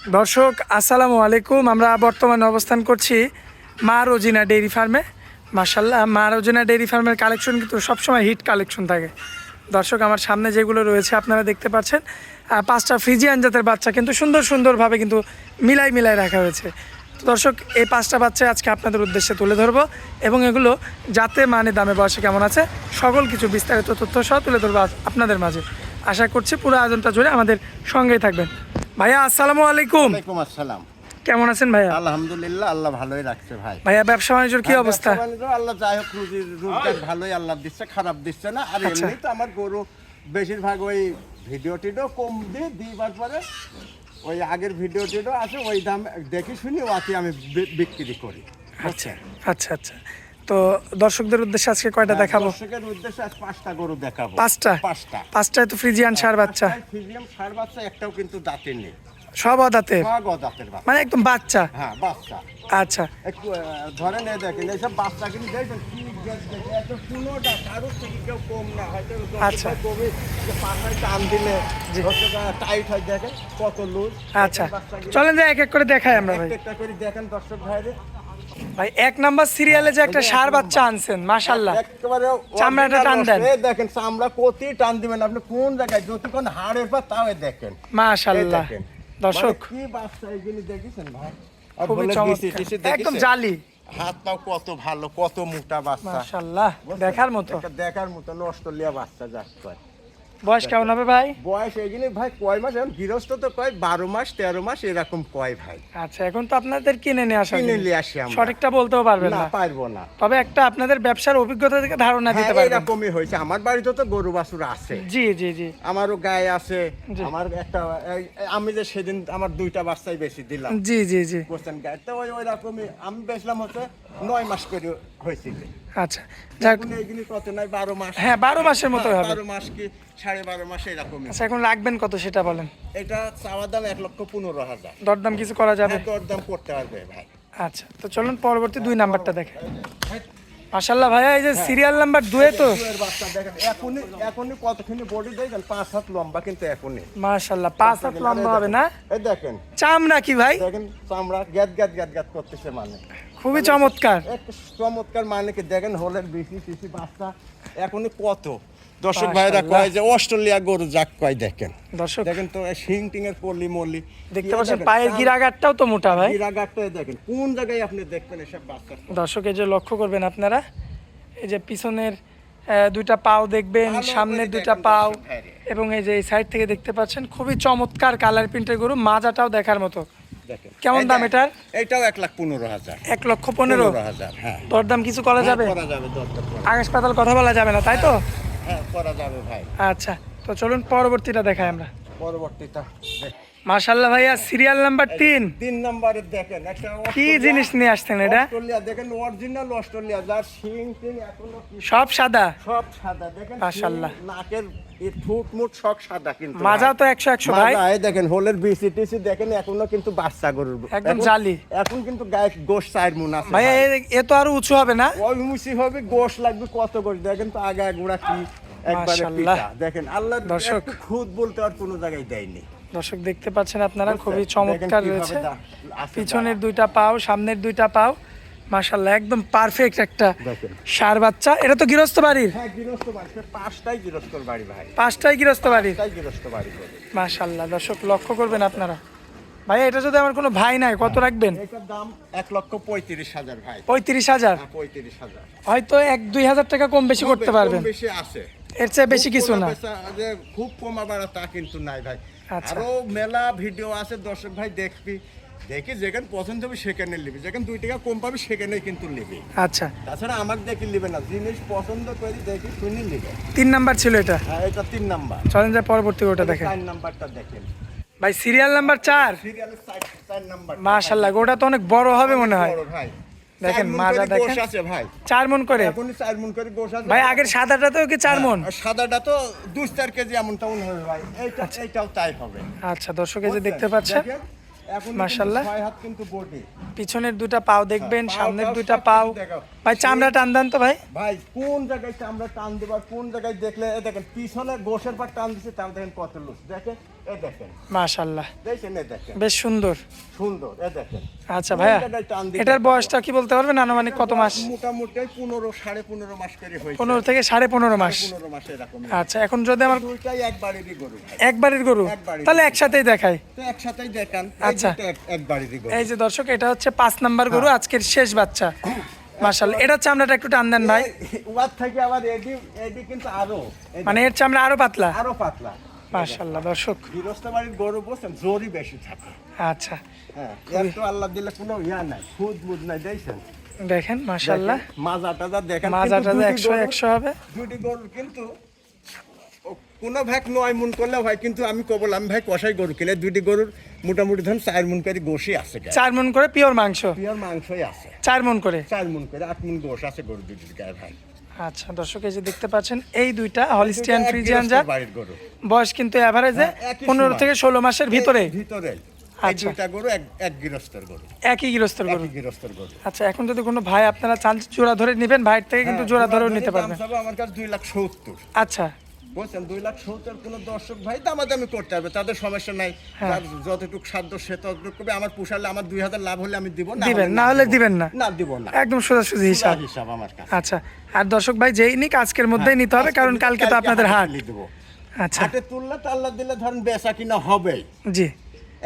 দর্শক আসসালামু আলাইকুম। আমরা বর্তমানে অবস্থান করছি মা রোজিনা ডেইরি ফার্মে। মাশাল্লাহ, মা রোজিনা ডেইরি ফার্মের কালেকশন কিন্তু সবসময় হিট কালেকশন থাকে। দর্শক আমার সামনে যেগুলো রয়েছে আপনারা দেখতে পাচ্ছেন, 5টা ফ্রিজিয়ান জাতের বাচ্চা কিন্তু সুন্দরভাবে কিন্তু মিলাই রাখা হয়েছে। তো দর্শক এই 5টা বাচ্চা আজকে আপনাদের উদ্দেশ্যে তুলে ধরবো এবং এগুলো যাতে মানে দামে বয়সে কেমন আছে সকল কিছু বিস্তারিত তথ্য সহ তুলে ধরবো আপনাদের মাঝে। আশা করছি পুরো আয়োজনটা জুড়ে আমাদের সঙ্গেই থাকবেন। ভাইয়া আসসালামু আলাইকুম। ওয়ালাইকুম আসসালাম। কেমন আছেন ভাইয়া? আলহামদুলিল্লাহ, আল্লাহ ভালোই রাখছে ভাই। ভাইয়া ব্যবসা বাণিজ্যের কি অবস্থা? ব্যবসা বাণিজ্য আল্লাহ যাই হোক রোজগার ভালোই আল্লাহ দিচ্ছে, খারাপ দিচ্ছে না। আর আচ্ছা। এমনি তো আমার গরু বেশিরভাগ ওই ভিডিও টিডিও কম দিয়ে দিবার পরে ওই আগের ভিডিও টিডিও আছে, ওই দাম দেখি শুনি ওয়াতে আমি বিক্রি করি। আচ্ছা আচ্ছা আচ্ছা। তো দর্শকদের উদ্দেশ্যে আজকে কয়টা দেখাবো? দর্শকের উদ্দেশ্যে আজ 5টা গরু দেখাবো। 5টা? 5টায় তো ফ্রিজিয়ান ষাঁড় বাচ্চা। ফ্রিজিয়ান ষাঁড় বাচ্চা একটাও কিন্তু দাঁতের নেই, সব অদাঁতের, সব দাঁতের বাচ্চা, মানে একদম বাচ্চা। হ্যাঁ বাচ্চা। আচ্ছা একটু ধরেন এই দেখেন এইসব বাচ্চা কিন্তু দেখবেন কি এত পুরোটা কারোর থেকে কেউ কম না, হয়তো আচ্ছা। কমে যে পাখায় টান দিলে টাইট হয়, দেখেন কত লুজ। আচ্ছা চলেন যে এক এক করে দেখাই আমরা ভাই। একটা করে দেখেন দর্শক ভাইরে। ভাই 1 নাম্বার সিরিয়ালে যে একটা ষাঁড় বাচ্চা আনছেন, মাশাআল্লাহ, একেবারে চামড়াটা টান দেন। এই দেখেন চামড়া কতই টান দিবেন আপনি, কোন জায়গায় যতক্ষণ হাড়ের পর তাও দেখেন মাশাআল্লাহ। দর্শক কি বাচ্চা এইগুলি দেখেছেন ভাই, খুবই চমৎকার, একদম জালি। হাত পাও কত ভালো, কত মোটা বাচ্চা, মাশাআল্লাহ, দেখার মতো। দেখার মতো অস্ট্রেলিয়া বাচ্চা যাক কয়। বয়স কেমন হবে ভাই? বয়স এইগুলি ভাই কয় মাস, এখন গৃহস্থ তো কয় 12 মাস 13 মাস এরকম কয় ভাই। আচ্ছা, এখন তো আপনাদের কিনে নিয়ে আসা, কিনে নিয়ে আসি আমরা, সঠিকটা বলতেও পারবেন না না। পারবো না, তবে একটা আপনাদের ব্যবসার অভিজ্ঞতা থেকে ধারণা দিতে পারবেন। এরকমই হয়েছে। আমার বাড়িতে তো গরু বাছুর আছে, জি জি জি, আমারও গায়ে আছে। জি। আমার একটা আমি যে সেদিন আমার 2টা বাচ্চাই বেশি দিলাম, জি জি জি। বুঝছেন, গায়ে তো ওই রকমই আমি বেচলাম হচ্ছে 9 মাস করে হয়েছিল। আচ্ছা যাক, এখন এইগুলি কত নাই 12 মাস। হ্যাঁ 12 মাসের মতো হবে। 12 মাস কি 12.5 মাস এরকমই। আচ্ছা এখন রাখবেন কত সেটা বলেন। এটা চাওয়া দাম 1,15,000। দরদাম কিছু করা যাবে? দরদাম করতে পারবে ভাই। আচ্ছা তো চলুন পরবর্তী 2 নাম্বারটা দেখেন। মাশাআল্লাহ ভাইয়া, এই যে সিরিয়াল নাম্বার 2 তো দুয়ের বাচ্চা দেখেন, এখনই কতখানি বডি দেখেন, 5 হাত লম্বা কিন্তু এখনই। মাশাআল্লাহ 5 হাত লম্বা হবে না? এই দেখেন চামড়া কি ভাই? দেখেন চামড়া গ্যাদ করতেছে, মানে খুবই চমৎকার। এক চমৎকার, মানে কি দেখেন হোলের বিসি বাচ্চা এখনই কত। দর্শক ভাইরা কয় যে অস্ট্রেলিয়া গরু যাক কয়, দেখেন দর্শক দেখেন তো শিং টিং এর পল্লি মল্লি দেখতে পাচ্ছেন, পায়ের গিরাগাটটাও তো মোটা ভাই। গিরাগাটটা দেখেন, কোন জায়গায় আপনি দেখবেন এসব বাচ্চা। দর্শক এই যে লক্ষ্য করবেন আপনারা, এই যে পিছনের 2টা পাও দেখবেন, সামনের 2টা পাও, এবং এই যে এই সাইড থেকে দেখতে পাচ্ছেন খুবই চমৎকার কালার প্রিন্টের গরু, মাজাটাও দেখার মতো। দেখেন কেমন দাম এটার? এটাও 1,15,000। 1,15,000। হ্যাঁ দরদাম কিছু করা যাবে? করা যাবে, দরদাম করা আকাশ পাতাল কথা বলা যাবে না, তাই তো? হ্যাঁ করা যাবে ভাই। আচ্ছা তো চলুন পরবর্তীটা দেখাই আমরা। পরবর্তীটা মাশাআল্লাহ ভাইয়া, সিরিয়াল নাম্বার 3। নম্বরে দেখেন একটা কি জিনিস নিয়ে আসছেন এটা? অস্ট্রেলিয়া দেখেন, অরিজিনাল অস্ট্রেলিয়া, যার শিং টিং এখনো সব সাদা? সব সাদা দেখেন, মাশাআল্লাহ। শিং, নাকের এই ঠোঁট মুট সব সাদা, কিন্তু মাজা তো 100 ভাই। মাজা এই দেখেন, হোলের বিসিটিসি দেখেন এখনো কিন্তু বাচ্চা গরুর একদম জালি। এখন কিন্তু গায়ে গোশ 4 মুন আছে ভাইয়া এ তো আরো উঁচু হবে না? ওই মুসি হবে, গোশ লাগবে কত গোশ, দেখেন তো আগা গুড়া কি একবারে মাশাআল্লাহ। পিটা দেখেন। আল্লাহ দর্শক একটু খুদ বলতে আর কোনো জায়গায় দেয়নি। দর্শক দেখতে পাচ্ছেন আপনারা, খুবই দেখেন চমৎকার কিভাবে রয়েছে। আছে পিছনের 2টা পাও, সামনের 2টা পাও, মাশাআল্লাহ একদম পারফেক্ট একটা দেখেন। ষাঁড় বাচ্চা। এটা তো গৃহস্থ বাড়ির? হ্যাঁ গৃহস্থ বাড়ি, 5টাই গৃহস্থর বাড়ি ভাই, 5টাই গৃহস্থ বাড়ির। 5টাই গৃহস্থ বাড়ি করে। মাশাআল্লাহ দর্শক লক্ষ্য করবেন আপনারা। ভাই এটা যদি আমার কোনো ভাই নাই, কত রাখবেন? এটার দাম 1,35,000 ভাই। 35,000? 35,000 হয়তো 1-2 হাজার টাকা কম বেশি করতে পারবেন, কম বেশি আছে, এর চেয়ে বেশি কিছু না। যে খুব কমা বাড়া তা কিন্তু নাই ভাই। আচ্ছা। আরো মেলা ভিডিও আছে, দর্শক ভাই দেখবি, দেখি যেখানে পছন্দ হবে সেখানে নিবি, যেখানে 2 টাকা কম পাবি সেখানেই কিন্তু নিবি। আচ্ছা তাছাড়া আমাকে দেখি নিবে না, জিনিস পছন্দ করে দেখি শুনি নিবে। 3 নাম্বার ছিল এটা। হ্যাঁ এটা 3 নাম্বার। চলেন যে পরবর্তী ওটা দেখেন। 4 নাম্বারটা দেখেন ভাই সিরিয়াল নাম্বার 4। সিরিয়ালের 4 নাম্বার। মাশাআল্লাহ গোটা তো অনেক বড় হবে মনে হয়। বড় ভাই, দেখেন মাজা দেখেন, গোশ আছে ভাই, 4 মণ করে। এখনই 4 মণ করে গোশ আছে ভাই আগের সাদাটাতেও কি 4 মণ? আর সাদাটা তো 2-4 কেজি এমন তেমন হবে ভাই, এইটাও তাই হবে। আচ্ছা দর্শক এই যে দেখতে পাচ্ছেন, দেখেন, এখন মাশাআল্লাহ। 6 হাত কিন্তু বডি। পিছনের 2টা পাও দেখবেন, হ্যাঁ, সামনের পাও 2টা সব পাও। কিছু দেখাও। ভাই চামড়া টান দেন তো ভাই। ভাই কোন জায়গায় আমরা টান দেব, কোন জায়গায় দেখলে এই দেখেন পিছনে গোশের পর টান দিছে, তাও দেখেন কত লুজ, দেখেন এ দেখেন মাশাআল্লাহ, দেখছেন, এ দেখেন বেশ সুন্দর। সুন্দর, এ দেখেন। আচ্ছা ভাইয়া, এটাই টান দিতে এটার হবে। বয়সটা কি বলতে পারবেন আনুমানিক কত মাস? মোটামুটি 15 মাস করে হয়েছে। 15 থেকে 15.5 মাস। 15 মাস এরকম। আচ্ছা, এখন যদি আমার দুইটাই একবারেরই গরু ভাই। একবারের গরু, একবারের তাহলে একসাথেই দেখাই। তো একসাথেই দেখান। আচ্ছা। একবারেরই গরু। এই যে দর্শক, এটা হচ্ছে 5 নাম্বার গরু, আজকের শেষ বাচ্চা। মাশাআল্লাহ, এটার চামড়াটা একটু টান দেন ভাই। ওয়ার থেকে আবার এডি কিন্তু আরো মানে এর চামড়া আরো পাতলা। আরো পাতলা। মাশাআল্লাহ দর্শক। গৃহস্থ বাড়ির গরু বলছেন জোরই বেশি থাকে। আচ্ছা, হ্যাঁ, এত আল্লাহ দিলে কোনো নাই, খুদ মুদ নাই, দেখছেন। দেখেন মাশাআল্লাহ, মাজাটা দেখেন, মাজাটা 100 হবে। দুটি গরু কিন্তু কোনো ভাগ 9 মন করলে হয়, কিন্তু আমি কবলাম ভাই কষাই গরু কিনে দুটি গরুর মোটামুটি ধরুন 4 মন করে গোশই আছে। 4 মন করে পিওর মাংস। পিওর মাংসই আছে 4 মন করে। 4 মন করে 8 মন গোশ আছে গরু দুটির গায়ে ভাই। আচ্ছা দর্শক, এই যে দেখতে পাচ্ছেন এই দুইটা হলিস্টিয়ান ফ্রিজিয়ান জাত, বাড়ির গরু। বয়স কিন্তু এভারেজে হ্যাঁ, একই 15 সময়। থেকে 16 মাসের ভিতরে। ভিতরে এই আচ্ছা। দুইটা গরু এক গৃহস্থের গরু। একই গৃহস্থর গরু। একই গৃহস্থের গরু। আচ্ছা, এখন যদি কোনো ভাই আপনারা চান জোড়া ধরে নেবেন, ভাইয়ের থেকে কিন্তু জোড়া ধরেও নিতে পারবেন। দাম চাবো আমার কাছে 2,70,000। আচ্ছা, বলছেন 2,70,000 কোনো দর্শক ভাই দামাদামি করতে হবে, তাদের সমস্যা নাই। যার যতটুকু সাধ্য সে ততটুকু করবে। আমার পোষালে আমার 2,000 লাভ হলে আমি দিব, দিবেন, না হলে দিবেন না। না দিব না, একদম সোজাসুজি হিসাব। হিসাব আমার কাছে। আচ্ছা, আর দর্শক ভাই যেই নিক আজকের মধ্যেই নিতে হবে, কারণ কালকে তো আপনাদের হাট। দেবো। আচ্ছা হাটে তুললে তো আল্লাহ দিলে ধরেন বেচা কিনা হবেই। জি,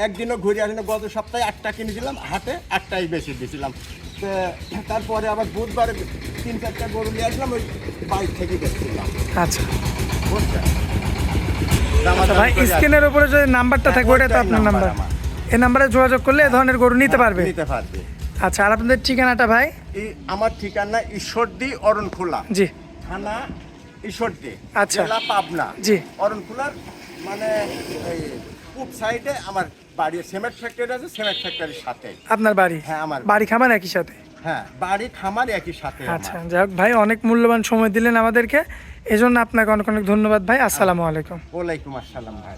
একদিনও ঘুরে আসি না, গত সপ্তাহে 8টা কিনেছিলাম, হাটে 8টাই বেশি দিয়েছিলাম। তো তারপরে আবার বুধবারে 3-4টা গরু নিয়ে আসলাম, ওই বাইক থেকে বেচছিলাম। আচ্ছা। বুঝছেন? আচ্ছা ভাই, স্ক্রিনের উপরে যে নাম্বারটা থাকবে ওটা তো আপনার নাম্বার। এই নাম্বারে যোগাযোগ করলে এ ধরনের গরু নিতে পারবে। নিতে পারবে। আচ্ছা, আর আপনাদের ঠিকানাটা ভাই? আমার ঠিকানা ঈশ্বরদী অরণখোলা, জি, থানা ঈশ্বরদী, আচ্ছা। জেলা পাবনা। জি। অরণখোলার মানে এই পূব সাইডে আমার বাড়ি। সিমেন্ট ফ্যাক্টরি আছে, সিমেন্ট ফ্যাক্টরির সাথে আপনার বাড়ি? হ্যাঁ, আমার বাড়ি খামার একই সাথে? হ্যাঁ, বাড়ি খামার একই সাথে। আচ্ছা, যাই হোক ভাই, অনেক মূল্যবান সময় দিলেন আমাদেরকে, এজন্য আপনাকে অনেক অনেক ধন্যবাদ ভাই। আসসালামু আলাইকুম। ওয়ালাইকুম আসসালাম ভাই।